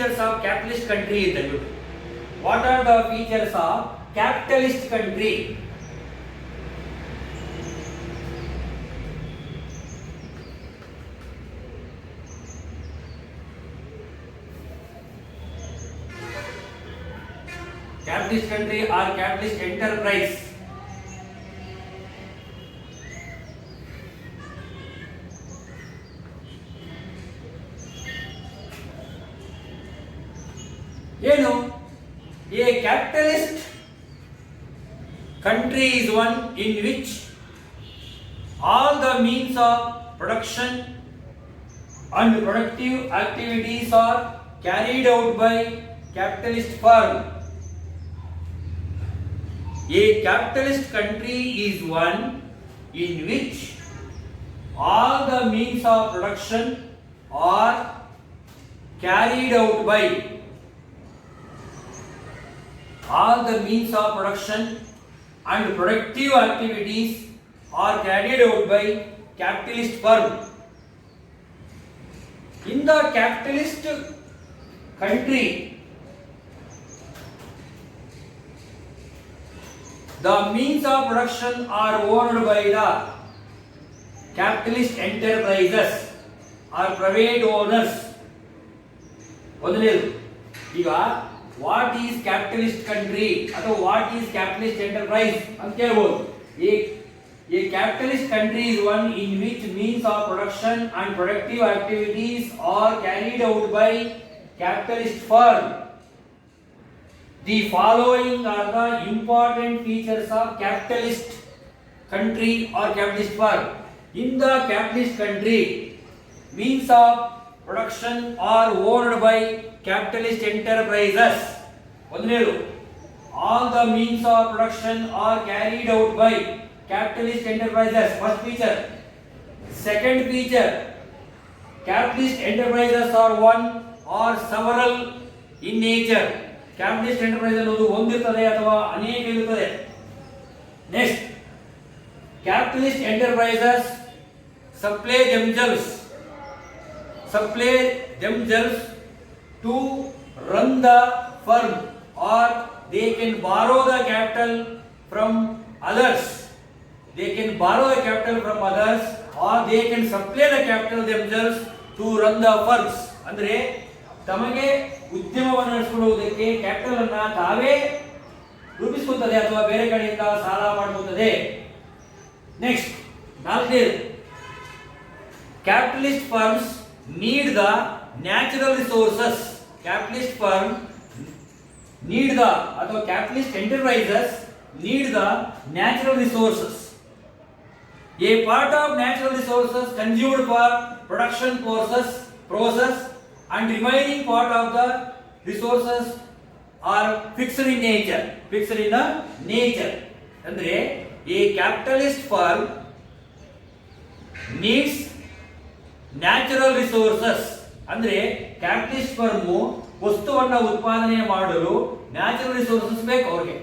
features of capitalist country in the group? What are the features of capitalist country? Capitalist country or capitalist enterprise? ಏನು? A capitalist country is one in which all the means of production and productive activities are carried out by capitalist firm. A capitalist country is one in which all the means of production are carried out by all the means of production and productive activities are carried out by capitalist firm. In the capitalist country, the means of production are owned by the capitalist enterprises or private owners. ಮೊದಲನೇದು, ಈಗ what is capitalist country ಅಥವಾ what is capitalist enterprise ಅಂತ ಕೇಳಬಹುದು. A capitalist country is one in which means of production and productive activities are carried out by capitalist firm. The following are the important features of capitalist country or capitalist firm. In the capitalist country, means of production are owned by capitalist enterprises. ಒಂದನೇದು, all the means of production are carried out by capitalist enterprises. First feature. Second feature, capitalist enterprises are one or several in nature. Capitalist enterprise ಅನ್ನೋದು ಒಂದಿರ್ತದೆ ಅಥವಾ ಅನೇಕ ಇರುತ್ತದೆ. Next, capitalist enterprises supply themselves to run the firm, or they can borrow the capital from others. They can borrow the capital from others, or they can supply the capital themselves to run the firms. ಅಂದ್ರೆ ತಮಗೆ ಉದ್ಯಮವನ್ನು ನಡೆಸಿಕೊಳ್ಳುವುದಕ್ಕೆ capital ಅನ್ನ ತಾವೇ ರೂಪಿಸಿಕೊಳ್ಳುತ್ತದೆ ಅಥವಾ ಬೇರೆ ಕಡೆಯಿಂದ ಸಾಲ ಮಾಡುತ್ತದೆ. ನೆಕ್ಸ್ಟ್, ನಾಲ್ಕನೇದು, capitalist firms need the natural resources. Capitalist firm need the ಅಥವಾ capitalist enterprises need the natural resources. A part of natural resources consumed for production process and remaining part of the resources are fixed in nature. ಅಂದ್ರೆ a capitalist firm needs natural resources. ಅಂದ್ರೆ capitalist firm ವಸ್ತುವನ್ನು ಉತ್ಪಾದನೆ ಮಾಡಲು natural resources ಬೇಕು, ಅವರಿಗೆ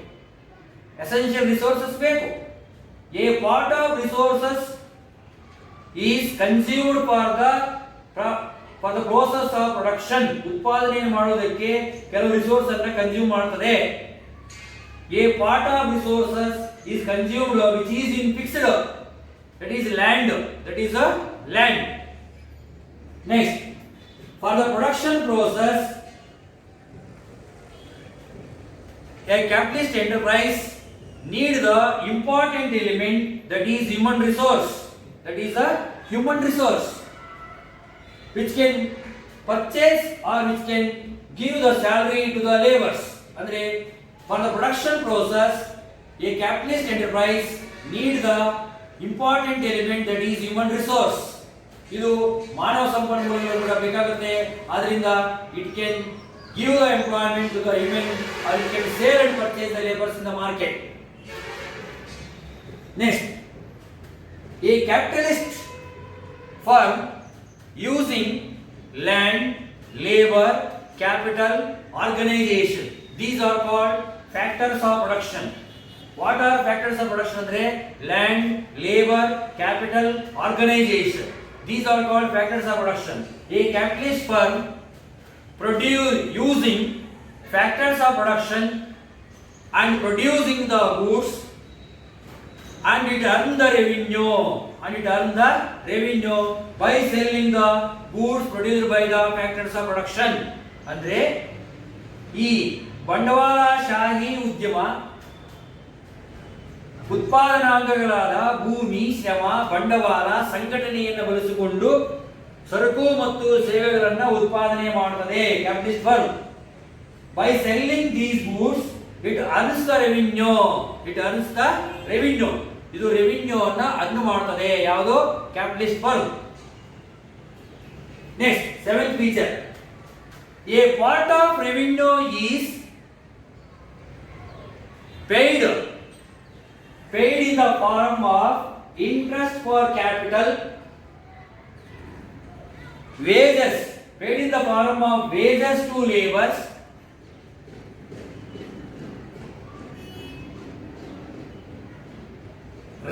essential resources ಬೇಕು. A part of resources is consumed for the process of production. ಉತ್ಪಾದನೆ ಮಾಡುವುದಕ್ಕೆ ಕೆಲವು ರಿಸೋರ್ಸ್ ಅನ್ನು ಕನ್ಸ್ಯೂಮ್ ಮಾಡುತ್ತದೆ. A part of resources is consumed which is in fixed, that is land. Next, for the production process, a capitalist enterprise need the important element, that is human resource, which can purchase or which can give the salary to the laborers. Andre for the production process, a capitalist enterprise need the important element, that is human resource. ಇದು ಮಾನವ ಸಂಪನ್ಮೂಲಗಳು ಕೂಡ ಬೇಕಾಗುತ್ತೆ. ಆದ್ದರಿಂದ it can give the employment to the human, or it can sell and purchase the laborers in the market. Next, a capitalist firm using land, labor, capital, organization, these are called factors of production. What are factors of production? Andre land, labor, capital, organization, these are called factors of production. A capitalist firm using factors of production and producing the goods, and it earn the revenue by selling the goods produced by the factors of production. ಅಂದ್ರೆ ಈ ಬಂಡವಾಳಶಾಹಿ ಉದ್ಯಮ ಉತ್ಪಾದನಾಂಗಗಳಾದ ಭೂಮಿ, ಶ್ರಮ, ಬಂಡವಾಳ, ಸಂಘಟನೆಯನ್ನು ಬಳಸಿಕೊಂಡು ಸರಕು ಮತ್ತು ಸೇವೆಗಳನ್ನು ಉತ್ಪಾದನೆ ಮಾಡುತ್ತದೆ. Capitalist firm by selling these goods it earns the revenue. ಇದು ರೆವಿನ್ಯೂ ಅನ್ನ ಅರ್ನ್ ಮಾಡುತ್ತದೆ. ಯಾವುದು? Capitalist firm. Next, seventh feature, A part of revenue is paid in the form of interest for capital, wages, paid in the form of wages to laborers,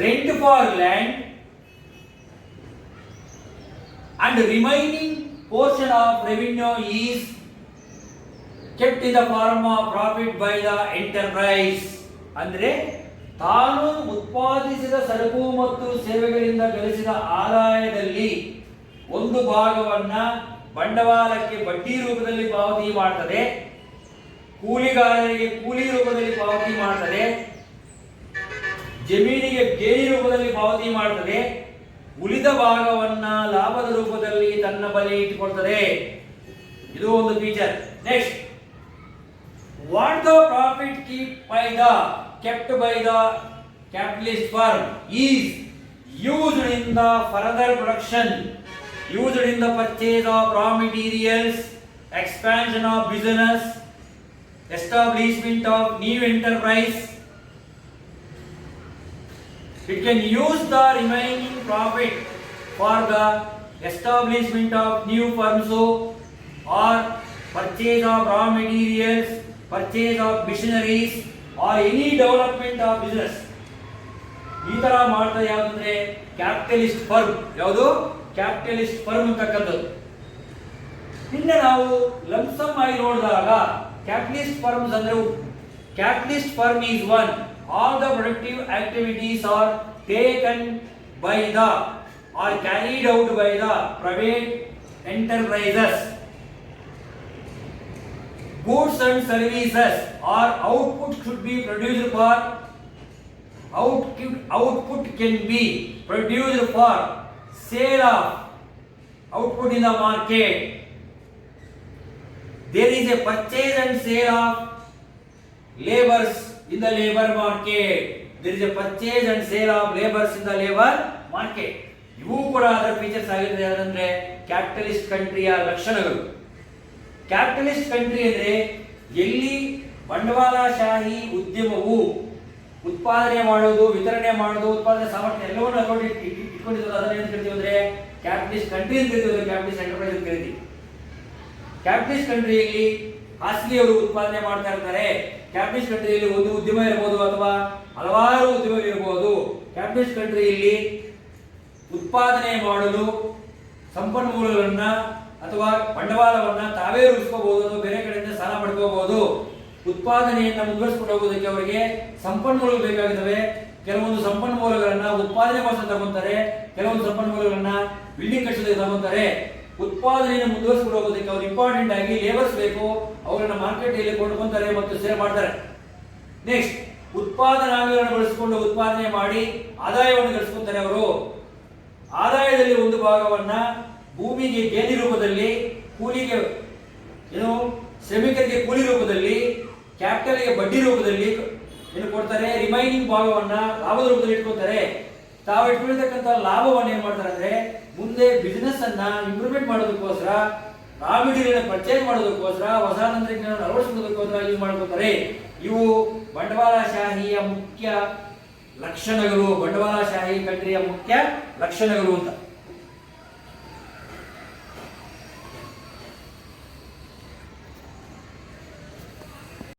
rent for land, and remaining portion of revenue is kept in the form of profit by the enterprise. ಅಂದ್ರೆ ತಾನು ಉತ್ಪಾದಿಸಿದ ಸರಕು ಮತ್ತು ಸೇವೆಗಳಿಂದ ಗಳಿಸಿದ ಆದಾಯದಲ್ಲಿ ಒಂದು ಭಾಗವನ್ನ ಬಂಡವಾಳಕ್ಕೆ ಬಡ್ಡಿ ರೂಪದಲ್ಲಿ ಪಾವತಿ ಮಾಡ್ತದೆ, ಕೂಲಿಗಾರರಿಗೆ ಕೂಲಿ ರೂಪದಲ್ಲಿ ಪಾವತಿ ಮಾಡ್ತದೆ, ಜಮೀನಿಗೆ ಗೇಣಿ ರೂಪದಲ್ಲಿ ಪಾವತಿ ಮಾಡ್ತದೆ, ಉಳಿದ ಭಾಗವನ್ನ ಲಾಭದ ರೂಪದಲ್ಲಿ ತನ್ನ ಬಳಿ ಇಟ್ಟುಕೊಳ್ತದೆ. ಇದು ಒಂದು feature. Next, what the profit kept by the capitalist firm is used in the further production, used in the purchase of raw materials, expansion of business, establishment of new enterprise. It can use the remaining profit for the establishment of new firms or purchase of raw materials, purchase of machineries or any development of business. ಈ ತರ ಮಾಡ್ತಾ ಯಾವ್ದಂದ್ರೆ capitalist firm. ಯಾವುದು? Capitalist firm ಅಂತಕ್ಕಂಥದ್ದು. ನಿನ್ನೆ ನಾವು lump sum ಆಗಿ ನೋಡಿದಾಗ capitalist firms ಅಂದ್ರೆ capitalist firm is one all the productive activities are taken by the R carried out by the private enterprises. Goods and services or output should be produced for output can be produced for sale of output in the market. There is a purchase and sale of labors in the labor market. There is a purchase and sale of labors in the labor market. ಇವು ಕೂಡ ಅದರ features ಆಗಿರುತ್ತೆ. ಅಂದ್ರೆ capitalist ಕಂಟ್ರಿಯ ಲಕ್ಷಣಗಳು. Capitalist country ಅಂದ್ರೆ ಎಲ್ಲಿ ಬಂಡವಾಳಶಾಹಿ ಉದ್ಯಮವು ಉತ್ಪಾದನೆ ಮಾಡೋದು, ವಿತರಣೆ ಮಾಡೋದು, ಉತ್ಪಾದನೆ ಸಾಮರ್ಥ್ಯ ಎಲ್ಲವನ್ನೂ ಇಟ್ಕೊಂಡಿರೋದು, ಅದನ್ನ ಏನು ಕರಿತೀವಿ ಅಂದ್ರೆ ಕ್ಯಾಪಿಟಲಿಸ್ಟ್ ಕಂಟ್ರಿ ಅಂತ ಕರಿತೀವಿ, ಕ್ಯಾಪಿಟಲಿಸ್ಟ್ ಎಂಟರ್ಪ್ರೈಸ್ ಅಂತ ಕರಿತೀವಿ. ಕ್ಯಾಪಿಟಲಿಸ್ಟ್ ಕಂಟ್ರಿಯಲ್ಲಿ ಖಾಸಗಿಯವರು ಉತ್ಪಾದನೆ ಮಾಡ್ತಾ ಇರ್ತಾರೆ. ಕ್ಯಾಪಿಟಲಿಸ್ಟ್ ಕಂಟ್ರಿಯಲ್ಲಿ ಒಂದು ಉದ್ಯಮ ಇರಬಹುದು ಅಥವಾ ಹಲವಾರು ಉದ್ಯಮಗಳು ಇರಬಹುದು. ಕ್ಯಾಪಿಟಲಿಸ್ಟ್ ಕಂಟ್ರಿಯಲ್ಲಿ ಉತ್ಪಾದನೆ ಮಾಡಲು ಸಂಪನ್ಮೂಲಗಳನ್ನ ಅಥವಾ ಬಂಡವಾಳವನ್ನ ತಾವೇ ರೂಪಿಸ್ಕೋಬಹುದು ಅಥವಾ ಬೇರೆ ಕಡೆಯಿಂದ ಸಾಲ ಪಡ್ಕೋಬಹುದು. ಉತ್ಪಾದನೆಯನ್ನ ಮುಂದುವರಿಸಿಕೊಂಡು ಹೋಗೋದಕ್ಕೆ ಅವರಿಗೆ ಸಂಪನ್ಮೂಲಗಳು ಬೇಕಾಗಿದ್ದಾವೆ. ಕೆಲವೊಂದು ಸಂಪನ್ಮೂಲಗಳನ್ನ ಉತ್ಪಾದನೆ కోసం ತಗೊಂತಾರೆ, ಕೆಲವೊಂದು ಸಂಪನ್ಮೂಲಗಳನ್ನ ಬಿಲ್ಡಿಂಗ್ ಕಟ್ಟಿಸೋದಕ್ಕೆ ತಗೊಂತಾರೆ. ಉತ್ಪಾದನೆಯನ್ನು ಮುಂದುವರಿಸಿಕೊಂಡು ಹೋಗೋದಕ್ಕೆ ಅವ್ರು ಇಂಪಾರ್ಟೆಂಟ್ ಆಗಿ ಲೇಬರ್ಸ್ ಬೇಕು, ಅವರನ್ನ ಮಾರ್ಕೆಟ್ ಅಲ್ಲಿ ಕೊಂಡ್ಕೊಂತಾರೆ ಮತ್ತು ಸೇಲ್ ಮಾಡ್ತಾರೆ. ನೆಕ್ಸ್ಟ್, ಉತ್ಪಾದನಾಂಗಗಳನ್ನು ಬಳಸಿಕೊಂಡು ಉತ್ಪಾದನೆ ಮಾಡಿ ಆದಾಯವನ್ನು ಗಳಿಸ್ಕೊಂತಾರೆ. ಅವರು ಆದಾಯದಲ್ಲಿ ಒಂದು ಭಾಗವನ್ನ ಭೂಮಿಗೆ ಗೇಣಿ ರೂಪದಲ್ಲಿ, ಕೂಲಿಗೆ ಏನು ಶ್ರಮಿಕರಿಗೆ ಕೂಲಿ ರೂಪದಲ್ಲಿ, ಕ್ಯಾಪಿಟಲ್ಗೆ ಬಡ್ಡಿ ರೂಪದಲ್ಲಿ ಏನು ಕೊಡ್ತಾರೆ. ರಿಮೈನಿಂಗ್ ಭಾಗವನ್ನ ಲಾಭದ ರೂಪದಲ್ಲಿ ಇಟ್ಕೊತಾರೆ. ತಾವು ಇಟ್ಕೊಂಡಿರ್ತಕ್ಕಂಥ ಲಾಭವನ್ನು ಏನ್ ಮಾಡ್ತಾರೆ ಅಂದ್ರೆ ಮುಂದೆ ಬಿಸಿನೆಸ್ ಅನ್ನ ಇಂಪ್ರೂವ್ಮೆಂಟ್ ಮಾಡೋದಕ್ಕೋಸ್ಕರ, ರಾ ಮೆಟೀರಿಯಲ್ ಪರ್ಚೇಸ್ ಮಾಡೋದಕ್ಕೋಸ್ಕರ, ಹೊಸ ತಂತ್ರಜ್ಞಾನ ಅಳವಡಿಸೋದಕ್ಕೋಸ್ಕರ ಯೂಸ್ ಮಾಡ್ಕೊತಾರೆ. ಇವು ಬಂಡವಾಳಶಾಹಿಯ ಮುಖ್ಯ ಲಕ್ಷಣಗಳು, ಬಂಡವಾಳಶಾಹಿ ಕಂಟ್ರಿಯ ಮುಖ್ಯ ಲಕ್ಷಣಗಳು ಅಂತ.